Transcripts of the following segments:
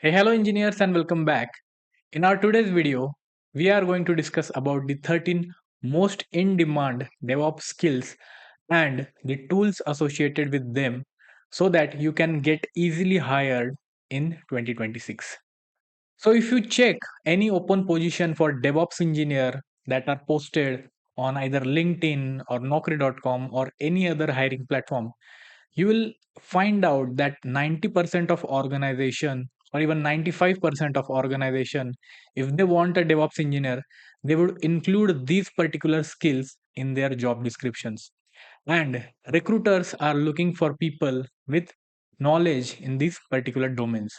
Hey, hello engineers and welcome back. In our today's video, we are going to discuss about the 13 most in-demand DevOps skills and the tools associated with them so that you can get easily hired in 2026. So if you check any open position for DevOps engineer that are posted on either LinkedIn or Naukri.com or any other hiring platform, you will find out that 90% of organization or even 95% of organization, if they want a DevOps engineer, they would include these particular skills in their job descriptions. And recruiters are looking for people with knowledge in these particular domains.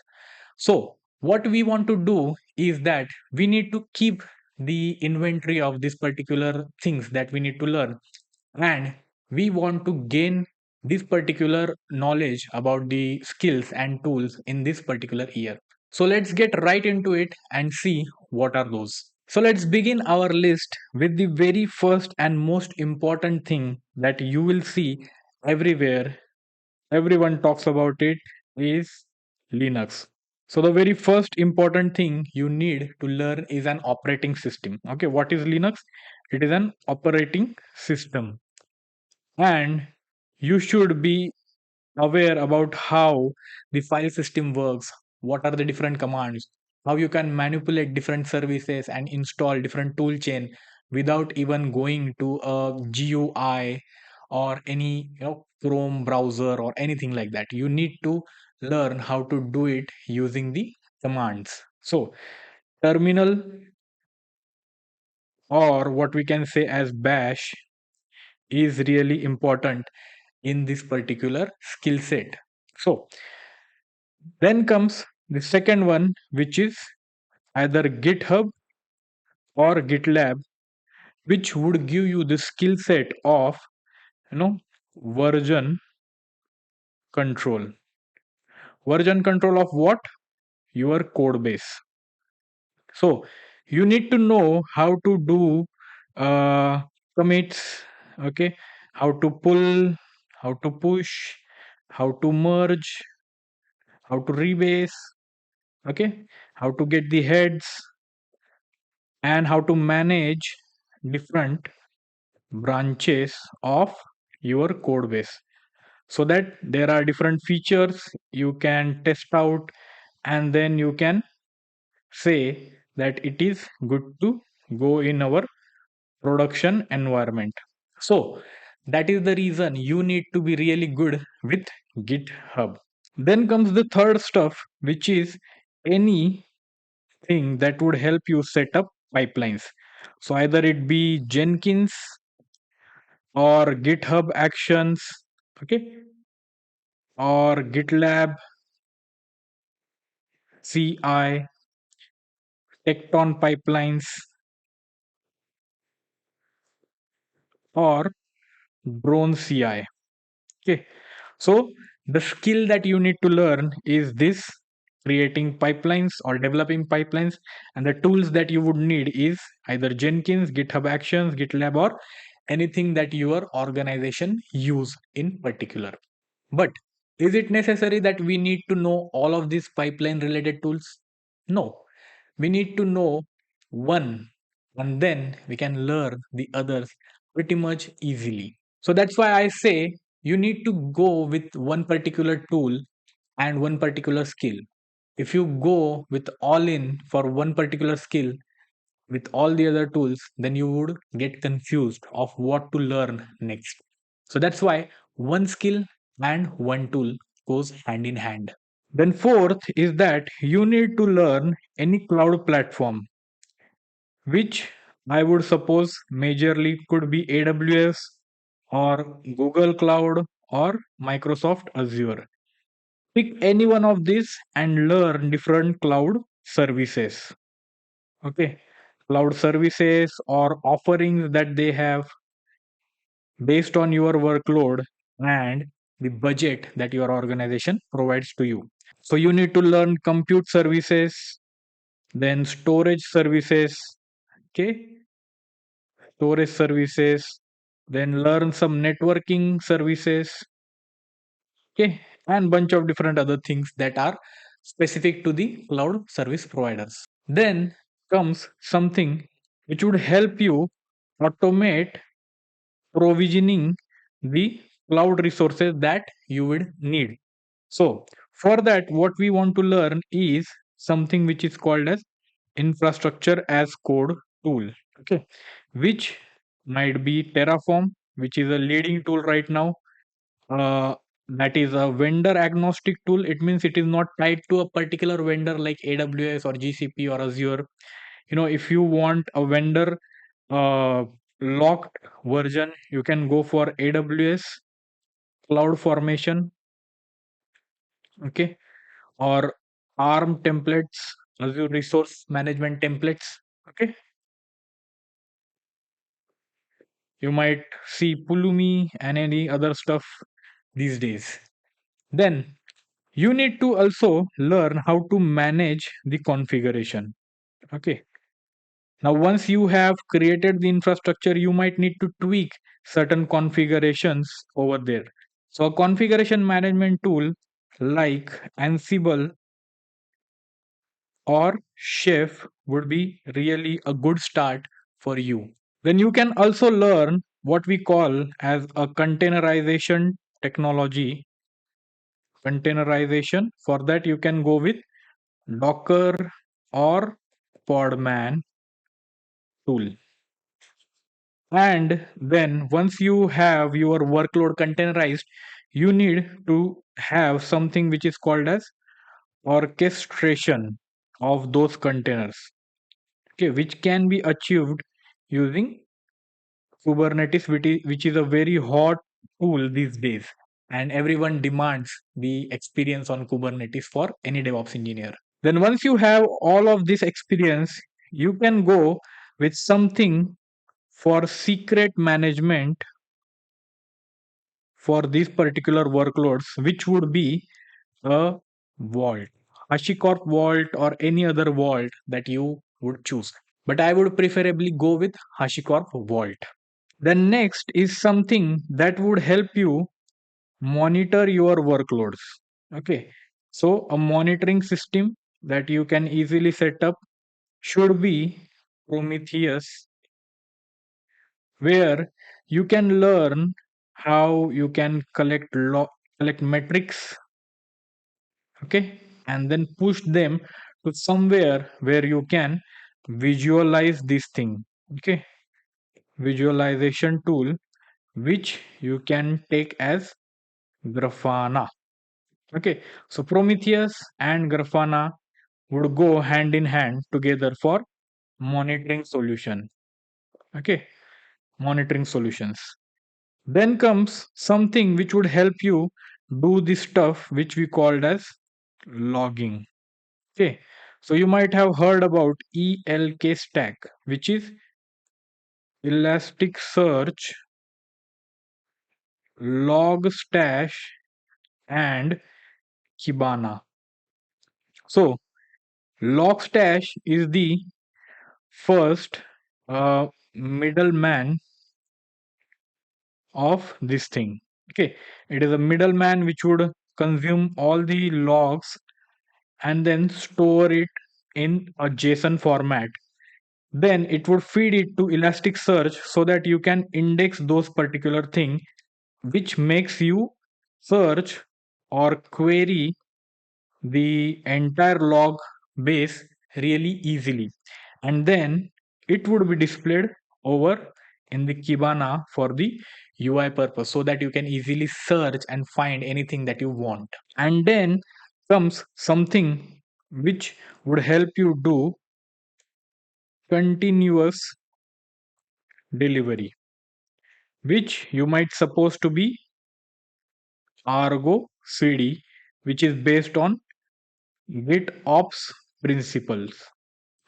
So what we want to do is that we need to keep the inventory of these particular things that we need to learn, and we want to gain this particular knowledge about the skills and tools in this particular year. So let's get right into it and see what are those. So let's begin our list with the very first and most important thing that you will see everywhere. Everyone talks about it is Linux. So the very first important thing you need to learn is an operating system. Okay, what is Linux? It is an operating system, and you should be aware about how the file system works, what are the different commands, how you can manipulate different services and install different tool chain without even going to a GUI or any Chrome browser or anything like that. You need to learn how to do it using the commands. So terminal, or what we can say as bash, is really important in this particular skill set. So then comes the second one, which is either GitHub or GitLab, which would give you the skill set of you know version control. Version control of what? Your code base. So you need to know how to do uh, commits, okay, how to pull, how to push, how to merge, how to rebase, okay, how to get the heads, and how to manage different branches of your code base, so that there are different features you can test out, and then you can say that it is good to go in our production environment. So that is the reason you need to be really good with GitHub. Then comes the third stuff, which is anything that would help you set up pipelines. So either it be Jenkins or GitHub Actions, okay, or GitLab, CI, Tecton pipelines, or Drone CI. Okay, so the skill that you need to learn is this: creating pipelines or developing pipelines, and the tools that you would need is either Jenkins, GitHub Actions, GitLab, or anything that your organization use in particular. But is it necessary that we need to know all of these pipeline related tools? No, we need to know one, and then we can learn the others pretty much easily. So that's why I say you need to go with one particular tool and one particular skill. If you go with all in for one particular skill with all the other tools, then you would get confused of what to learn next. So that's why one skill and one tool goes hand in hand. Then fourth is that you need to learn any cloud platform, which I would suppose majorly could be AWS or Google Cloud or Microsoft Azure. Pick any one of these and learn different cloud services. Okay, cloud services or offerings that they have based on your workload and the budget that your organization provides to you. So you need to learn compute services, then storage services, okay, storage services, then learn some networking services, okay, and bunch of different other things that are specific to the cloud service providers. Then comes something which would help you automate provisioning the cloud resources that you would need. So, for that, what we want to learn is something which is called as infrastructure as code tool. Okay, which might be Terraform, which is a leading tool right now. Uh, that is a vendor agnostic tool. It means it is not tied to a particular vendor like AWS or GCP or Azure. If you want a vendor uh, locked version, you can go for AWS cloud formation, okay, or ARM templates, Azure resource management templates, okay. You might see Pulumi and any other stuff these days. Then you need to also learn how to manage the configuration, okay. Now, once you have created the infrastructure, you might need to tweak certain configurations over there. So, a configuration management tool like Ansible or Chef would be really a good start for you. Then you can also learn what we call as a containerization technology. Containerization, for that, you can go with Docker or Podman tool. And then once you have your workload containerized, you need to have something which is called as orchestration of those containers, okay, which can be achieved using Kubernetes, which is a very hot tool these days, and everyone demands the experience on Kubernetes for any DevOps engineer. Then once you have all of this experience, you can go with something for secret management for these particular workloads, which would be a vault, HashiCorp vault, or any other vault that you would choose. But I would preferably go with HashiCorp vault. Then next is something that would help you monitor your workloads. Okay. So a monitoring system that you can easily set up should be Prometheus, where you can learn how you can collect metrics, okay, and then push them to somewhere where you can visualize this thing, okay. Visualization tool which you can take as Grafana, okay. So Prometheus and Grafana would go hand in hand together for monitoring solution, okay, monitoring solutions. Then comes something which would help you do the stuff which we called as logging. Okay. So you might have heard about ELK stack, which is Elasticsearch, Logstash, and Kibana. So Logstash is the first middleman of this thing. Okay. It is a middleman which would consume all the logs and then store it in a JSON format. Then it would feed it to Elasticsearch so that you can index those particular thing, which makes you search or query the entire log base really easily. And then it would be displayed over in the Kibana for the UI purpose so that you can easily search and find anything that you want. And then comes something which would help you do continuous delivery, which you might suppose to be ArgoCD, which is based on GitOps principles.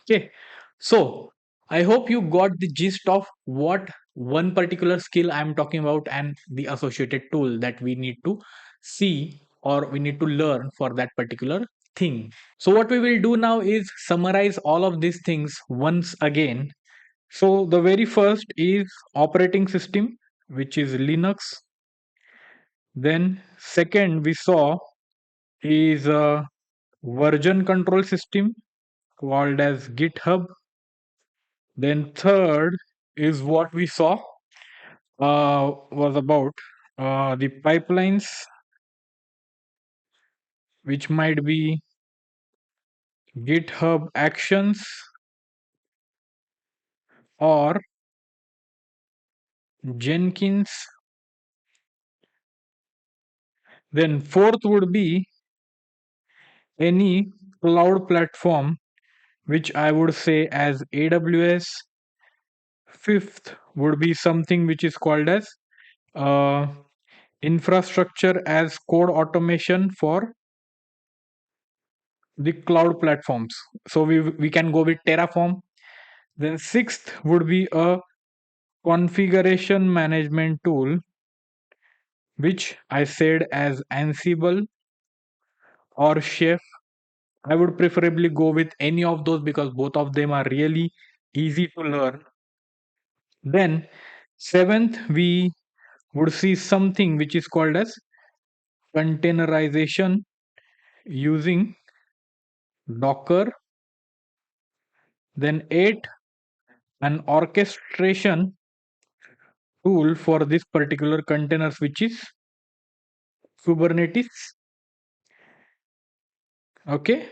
Okay, so I hope you got the gist of what one particular skill I'm talking about and the associated tool that we need to see or we need to learn for that particular thing. So, what we will do now is summarize all of these things once again. So, the very first is operating system, which is Linux. Then, second, we saw is version control system called as GitHub. Then third is what we saw was about the pipelines, which might be GitHub Actions or Jenkins. Then fourth would be any cloud platform, which I would say as AWS. Fifth would be something which is called as uh, infrastructure as code automation for the cloud platforms. So we can go with Terraform. Then sixth would be a configuration management tool, which I said as Ansible or Chef. I would preferably go with any of those because both of them are really easy to learn. Then seventh, we would see something which is called as containerization using Docker. Then eight, an orchestration tool for this particular containers, which is Kubernetes. Okay.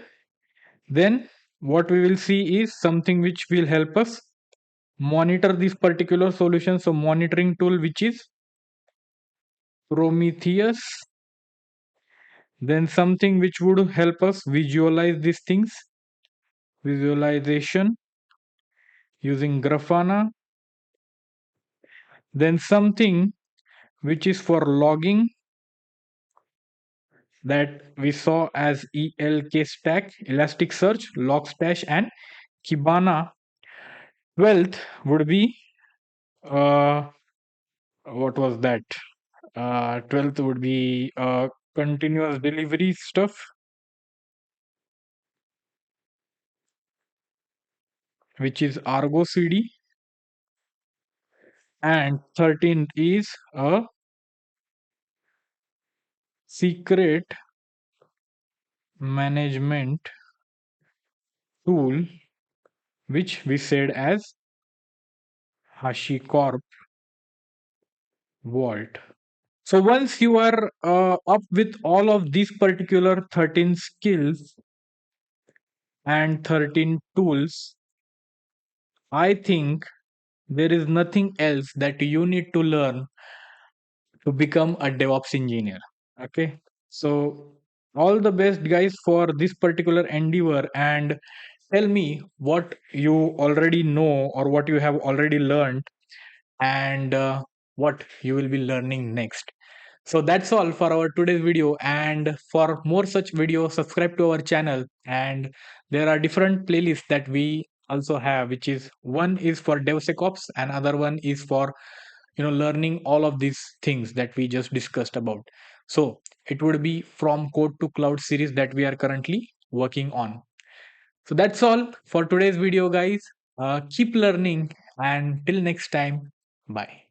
Then what we will see is something which will help us monitor this particular solution. So monitoring tool which is Prometheus. Then something which would help us visualize these things, visualization using Grafana. Then something which is for logging, that we saw as ELK stack, Elasticsearch, Logstash, and Kibana. 12th would be what was that? 12th would be continuous delivery stuff, which is ArgoCD. And 13th is a secret management tool, which we said as HashiCorp Vault. So once you are up with all of these particular 13 skills and 13 tools, I think there is nothing else that you need to learn to become a DevOps engineer. Okay. So all the best, guys, for this particular endeavor, and tell me what you already know or what you have already learned, and what you will be learning next. So that's all for our today's video, and for more such videos subscribe to our channel. And there are different playlists that we also have, which is one is for DevSecOps and other one is for learning all of these things that we just discussed about. So it would be from code to cloud series that we are currently working on. So that's all for today's video, guys. Keep learning, and till next time, bye.